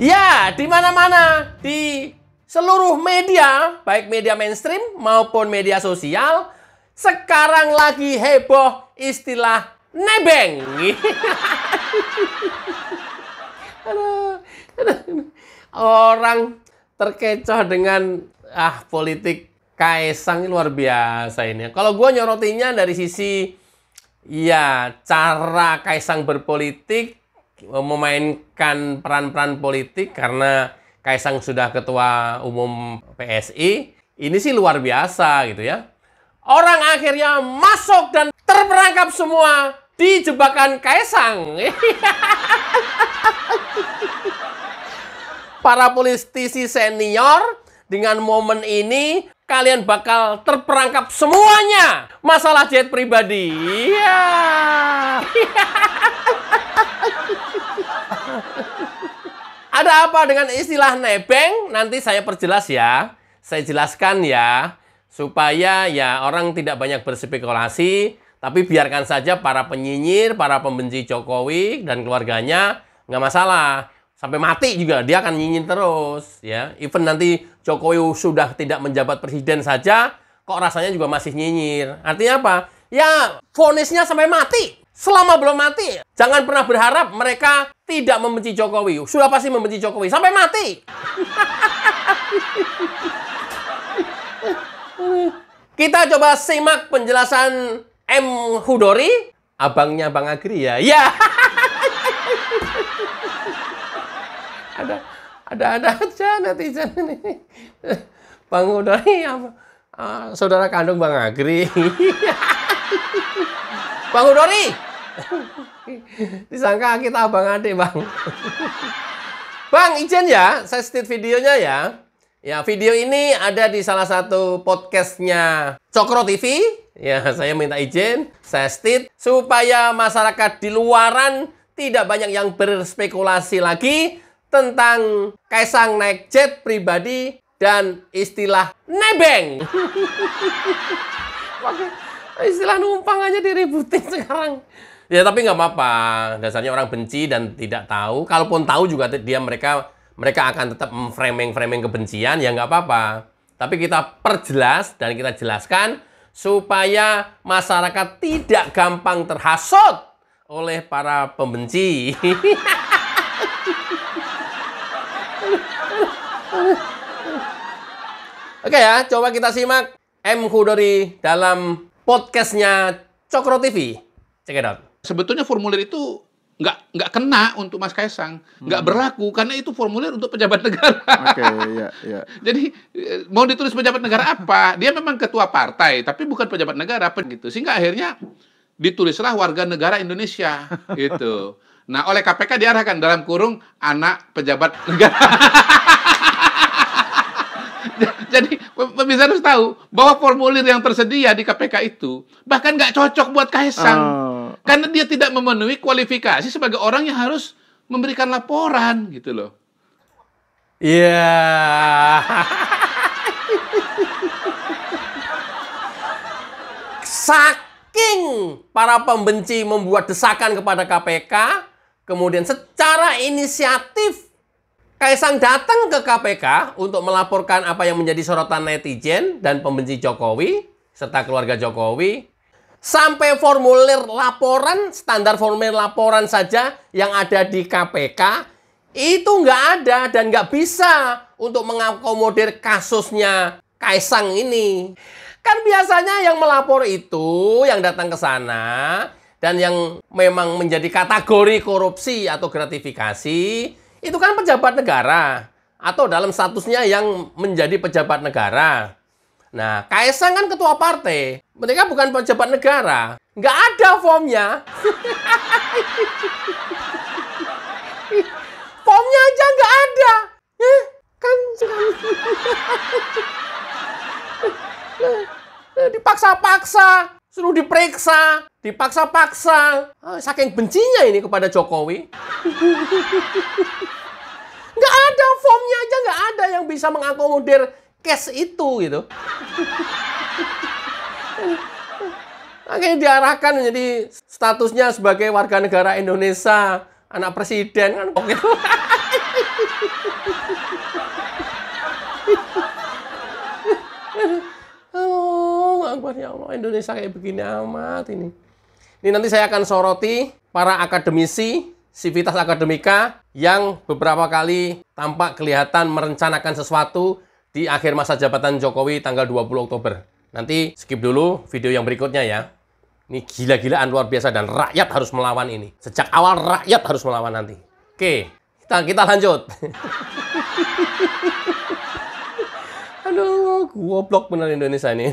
Ya, di mana-mana, di seluruh media, baik media mainstream maupun media sosial, sekarang lagi heboh istilah nebeng. Orang terkecoh dengan politik Kaisang ini luar biasa ini. Kalau gue nyorotinya dari sisi ya cara Kaisang berpolitik, memainkan peran-peran politik karena Kaisang sudah ketua umum PSI, ini sih luar biasa gitu ya. Orang akhirnya masuk dan terperangkap semua di jebakan Kaisang. Para politisi senior dengan momen ini kalian bakal terperangkap semuanya. Masalah jet pribadi. Ya. Ada apa dengan istilah nebeng? Nanti saya perjelas ya. Saya jelaskan ya. Supaya ya orang tidak banyak berspekulasi. Tapi biarkan saja para penyinyir, para pembenci Jokowi dan keluarganya. Nggak masalah. Sampai mati juga dia akan nyinyir terus ya. Even nanti Jokowi sudah tidak menjabat presiden saja, kok rasanya juga masih nyinyir. Artinya apa? Ya vonisnya sampai mati. Selama belum mati, jangan pernah berharap mereka tidak membenci Jokowi. Sudah pasti membenci Jokowi sampai mati. Kita coba simak penjelasan M. Hudori, abangnya Bang Agri ya. Ya. Ada aja netizen ini. Bang Hudori saudara kandung Bang Agri. Bang Hudori. Disangka kita abang adik, Bang. Bang, izin ya, saya state videonya ya. Ya, video ini ada di salah satu podcastnya Cokro TV. Ya, saya minta izin, saya state supaya masyarakat di luaran tidak banyak yang berspekulasi lagi tentang Kaisang naik jet pribadi dan istilah nebeng. Istilah numpang aja diributin sekarang. Ya tapi nggak apa-apa. Dasarnya orang benci dan tidak tahu. Kalaupun tahu juga mereka akan tetap framing kebencian. Ya nggak apa-apa. Tapi kita perjelas dan kita jelaskan supaya masyarakat tidak gampang terhasut oleh para pembenci. Oke ya, coba kita simak M. Hudori dalam podcastnya Cokro TV. Check it out. Sebetulnya formulir itu nggak kena untuk Mas Kaisang, nggak berlaku karena itu formulir untuk pejabat negara. Oke, iya. Jadi mau ditulis pejabat negara apa? Dia memang ketua partai, tapi bukan pejabat negara, gitu. Sehingga akhirnya ditulislah warga negara Indonesia, gitu. Nah, oleh KPK diarahkan dalam kurung anak pejabat negara. Jadi pemirsa harus tahu bahwa formulir yang tersedia di KPK itu bahkan nggak cocok buat Kaisang. Karena dia tidak memenuhi kualifikasi sebagai orang yang harus memberikan laporan gitu loh. Iya. Saking para pembenci membuat desakan kepada KPK, kemudian secara inisiatif Kaisang datang ke KPK untuk melaporkan apa yang menjadi sorotan netizen dan pembenci Jokowi serta keluarga Jokowi. Sampai formulir laporan, standar formulir laporan saja yang ada di KPK itu nggak ada dan nggak bisa untuk mengakomodir kasusnya Kaisang ini. Kan biasanya yang melapor itu, yang datang ke sana dan yang memang menjadi kategori korupsi atau gratifikasi, itu kan pejabat negara atau dalam statusnya yang menjadi pejabat negara. Nah, Kaisang kan ketua partai. Mereka bukan pejabat negara. Nggak ada formnya. Formnya aja nggak ada. Kan dipaksa-paksa, suruh diperiksa, dipaksa-paksa. Saking bencinya ini kepada Jokowi. Nggak ada, formnya aja nggak ada yang bisa mengakomodir case itu gitu. Akhirnya diarahkan menjadi statusnya sebagai warga negara Indonesia, anak presiden kan gitu. Oh, Akbar, ya Allah, Indonesia kayak begini amat ini. Ini nanti saya akan soroti para akademisi, Civitas Akademika yang beberapa kali tampak kelihatan merencanakan sesuatu di akhir masa jabatan Jokowi tanggal 20 Oktober. Nanti skip dulu video yang berikutnya ya. Ini gila-gilaan luar biasa dan rakyat harus melawan ini. Sejak awal rakyat harus melawan nanti. Oke, kita lanjut. Aduh, goblok bener Indonesia ini.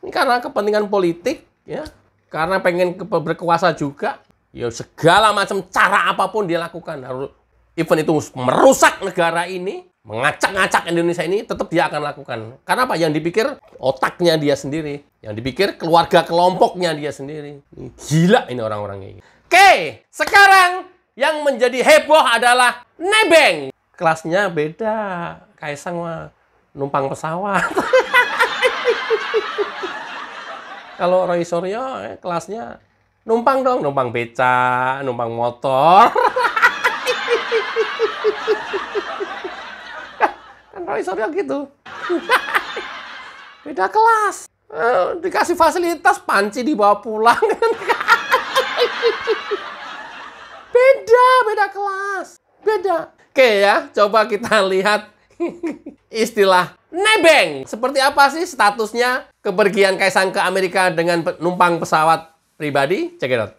Ini karena kepentingan politik ya. Karena pengen berkuasa juga. Ya segala macam cara apapun dia lakukan. Harus even itu merusak negara ini, mengacak-ngacak Indonesia ini, tetap dia akan lakukan. Karena apa? Yang dipikir otaknya dia sendiri. Yang dipikir keluarga kelompoknya dia sendiri. Gila ini orang-orang ini. Oke, sekarang yang menjadi heboh adalah nebeng. Kelasnya beda. Kaisang mah numpang pesawat. Kalau Roy Suryo kelasnya numpang dong, numpang beca, numpang motor. Kan Roy Suryo gitu. Beda kelas. Dikasih fasilitas panci dibawa pulang. Beda kelas. Beda. Oke ya, coba kita lihat istilah nebeng. Seperti apa sih statusnya kepergian Kaisang ke Amerika dengan numpang pesawat pribadi? Check it out.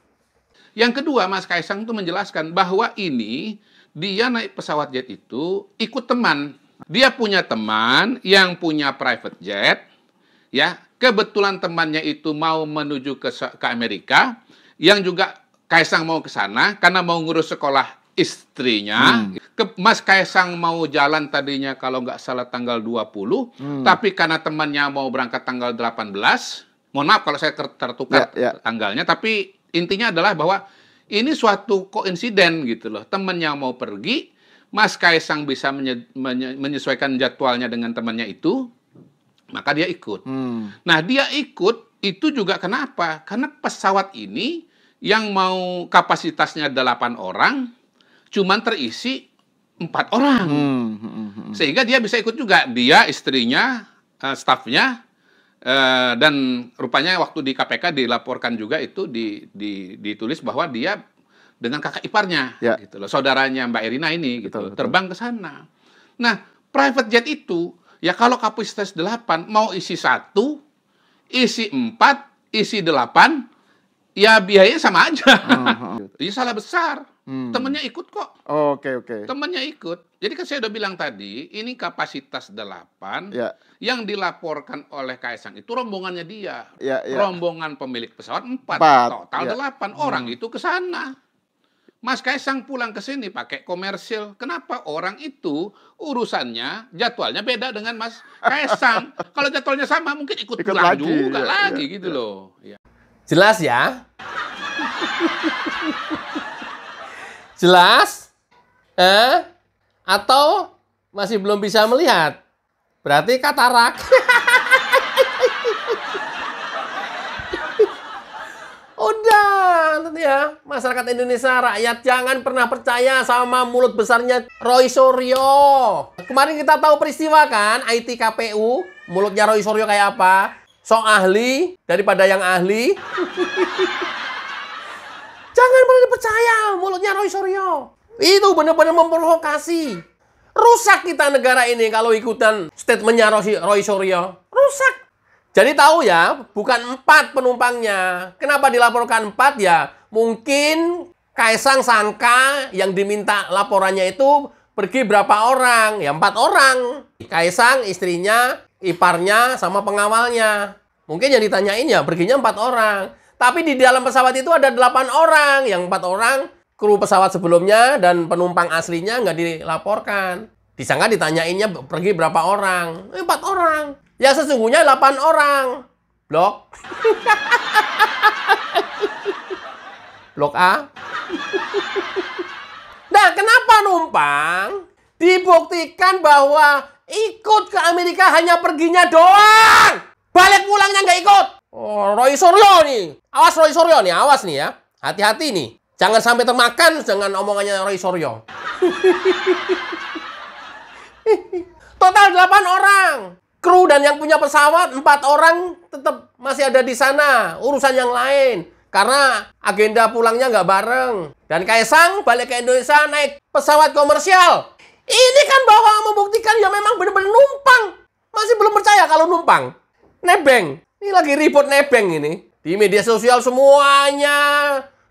Yang kedua, Mas Kaisang itu menjelaskan bahwa ini dia naik pesawat jet itu ikut teman. Dia punya teman yang punya private jet, ya. Kebetulan temannya itu mau menuju ke Amerika, yang juga Kaisang mau ke sana karena mau ngurus sekolah istrinya. Mas Kaisang mau jalan tadinya kalau nggak salah tanggal 20, tapi karena temannya mau berangkat tanggal 18, mohon maaf kalau saya tertukar tanggalnya, tapi intinya adalah bahwa ini suatu koinsiden gitu loh. Temannya mau pergi, Mas Kaisang bisa menyesuaikan jadwalnya dengan temannya itu, maka dia ikut. Nah, dia ikut itu juga kenapa? Karena pesawat ini yang mau kapasitasnya 8 orang, cuman terisi 4 orang. Sehingga dia bisa ikut juga. Dia, istrinya, stafnya, dan rupanya waktu di KPK dilaporkan juga itu ditulis bahwa dia dengan kakak iparnya, gitu loh, saudaranya Mbak Erina ini, gitu, terbang ke sana. Nah, private jet itu, ya kalau kapasitas 8, mau isi 1, isi 4, isi 8, ya biayanya sama aja. Ini salah besar. Temennya ikut kok. Oke. Temennya ikut. Jadi kan saya udah bilang tadi, ini kapasitas 8 yang dilaporkan oleh Kaisang itu rombongannya dia. Rombongan pemilik pesawat 4. Total 8 orang itu ke sana. Mas Kaisang pulang ke sini pakai komersil. Kenapa? Orang itu urusannya, jadwalnya beda dengan Mas Kaisang. Kalau jadwalnya sama, mungkin ikut pulang lagi, juga lagi gitu loh. Jelas ya? Jelas? Atau masih belum bisa melihat? Berarti katarak. Udah, ya. Masyarakat Indonesia, rakyat jangan pernah percaya sama mulut besarnya Roy Suryo. Kemarin kita tahu peristiwa kan, IT KPU, mulutnya Roy Suryo kayak apa? Sok ahli daripada yang ahli. Jangan pernah dipercaya mulutnya Roy Suryo. Itu benar-benar memprovokasi. Rusak kita negara ini kalau ikutan statementnya Roy Suryo. Rusak. Jadi tahu ya, bukan 4 penumpangnya. Kenapa dilaporkan 4 ya? Mungkin Kaisang sangka yang diminta laporannya itu pergi berapa orang? Ya 4 orang. Kaisang, istrinya, iparnya, sama pengawalnya. Mungkin yang ditanyain ya perginya 4 orang. Tapi di dalam pesawat itu ada 8 orang. Yang 4 orang kru pesawat sebelumnya dan penumpang aslinya nggak dilaporkan. Disangka ditanyainnya pergi berapa orang. 4 orang. Ya sesungguhnya 8 orang. Blok. Blok A. Nah, kenapa numpang? Dibuktikan bahwa ikut ke Amerika hanya perginya doang. Balik pulangnya nggak ikut. Oh, Roy Suryo nih. Awas Roy Suryo nih, awas nih ya. Hati-hati nih. Jangan sampai termakan dengan omongannya Roy Suryo. Total 8 orang. Kru dan yang punya pesawat 4 orang tetap masih ada di sana. Urusan yang lain. Karena agenda pulangnya nggak bareng. Dan Kaisang balik ke Indonesia naik pesawat komersial. Ini kan bahwa membuktikan ya memang benar-benar numpang. Masih belum percaya kalau numpang. Nebeng. Ini lagi ribut nebeng ini. Di media sosial semuanya.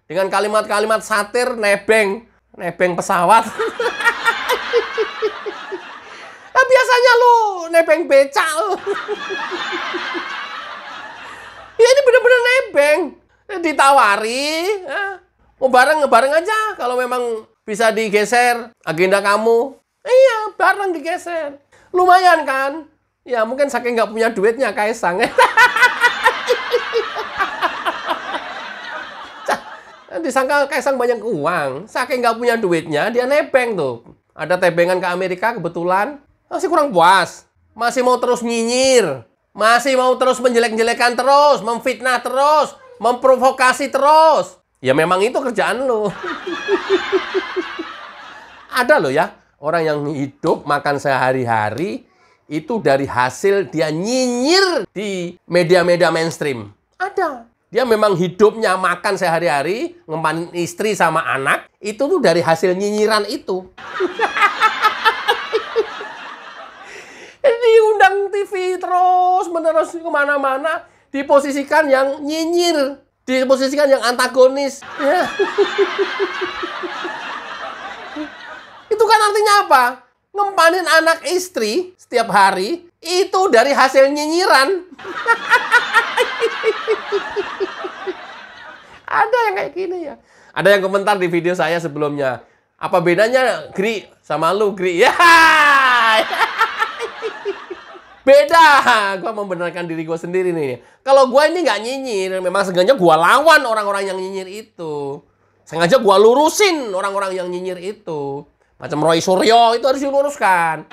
Dengan kalimat-kalimat satir nebeng. Nebeng pesawat. Nah, biasanya lu nebeng becak. Ya ini bener-bener nebeng. Ditawari. Mau bareng-bareng aja. Kalau memang bisa digeser agenda kamu. Iya, bareng digeser. Lumayan kan? Ya mungkin saking nggak punya duitnya Kaisang. Disangka Kaisang banyak uang. Saking nggak punya duitnya, dia nebeng tuh. Ada tebengan ke Amerika kebetulan. Masih kurang puas. Masih mau terus nyinyir. Masih mau terus menjelek-jelekan terus. Memfitnah terus. Memprovokasi terus. Ya memang itu kerjaan lo. Ada loh ya. Orang yang hidup makan sehari-hari. Itu dari hasil dia nyinyir di media-media mainstream. Ada. Dia memang hidupnya makan sehari-hari. Ngempanin istri sama anak. Itu tuh dari hasil nyinyiran itu. Diundang TV terus-menerus kemana-mana, diposisikan yang nyinyir, diposisikan yang antagonis. Ya. Itu kan artinya apa? Ngempanin anak istri setiap hari, itu dari hasil nyinyiran. Ada yang kayak gini ya. Ada yang komentar di video saya sebelumnya. Apa bedanya Gri sama lu, Gri? Ya. Beda, gue membenarkan diri gue sendiri nih. Kalau gue ini nggak nyinyir, memang sengaja gue lawan orang-orang yang nyinyir itu. Sengaja gue lurusin orang-orang yang nyinyir itu. Macam Roy Suryo, itu harus diluruskan.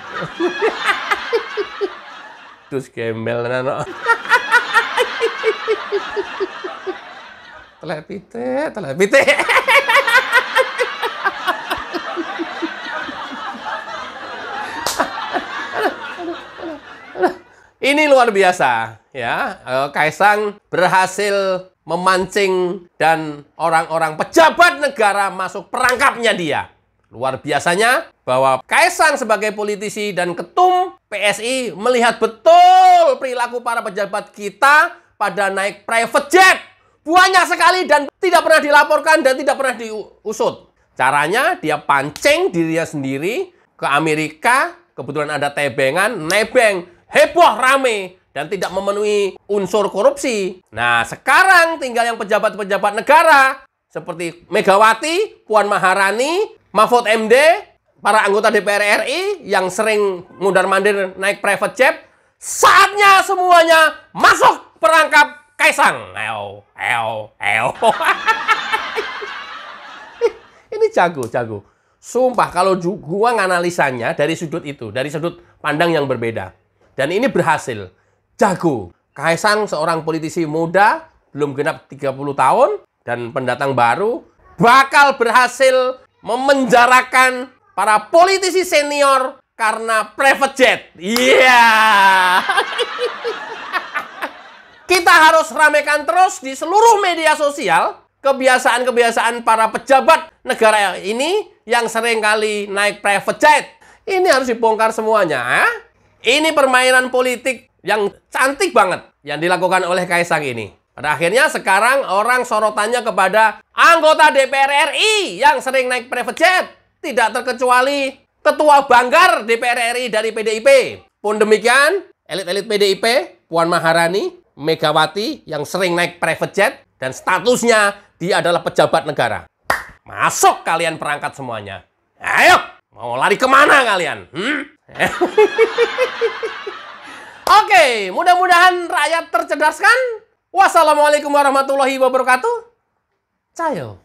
Terus gembel, nano. Telepite. Ini luar biasa, ya. Kaisang berhasil memancing dan orang-orang pejabat negara masuk perangkapnya dia. Luar biasanya bahwa Kaisang sebagai politisi dan ketum PSI melihat betul perilaku para pejabat kita pada naik private jet. Banyak sekali dan tidak pernah dilaporkan dan tidak pernah diusut. Caranya dia pancing dirinya sendiri ke Amerika, kebetulan ada tebengan, nebeng. Heboh rame dan tidak memenuhi unsur korupsi. Nah, sekarang tinggal yang pejabat-pejabat negara seperti Megawati, Puan Maharani, Mahfud MD, para anggota DPR RI yang sering mundar-mandir naik private jet, saatnya semuanya masuk perangkap Kaisang. Ini jago. Sumpah kalau gua nganalisanya dari sudut itu, dari sudut pandang yang berbeda. Dan ini berhasil. Jago. Kaisang seorang politisi muda, belum genap 30 tahun, dan pendatang baru, bakal berhasil memenjarakan para politisi senior karena private jet. Iya. Kita harus ramekan terus di seluruh media sosial kebiasaan-kebiasaan para pejabat negara ini yang seringkali naik private jet. Ini harus dibongkar semuanya. Ini permainan politik yang cantik banget yang dilakukan oleh Kaisang ini. Pada akhirnya sekarang orang sorotannya kepada anggota DPR RI yang sering naik private jet. Tidak terkecuali Ketua Banggar DPR RI dari PDIP. Pun demikian, elit-elit PDIP, Puan Maharani, Megawati yang sering naik private jet dan statusnya dia adalah pejabat negara. Masuk kalian perangkat semuanya. Ayo, mau lari kemana kalian? Oke, mudah-mudahan rakyat tercerdaskan. Wassalamualaikum warahmatullahi wabarakatuh. Cayo.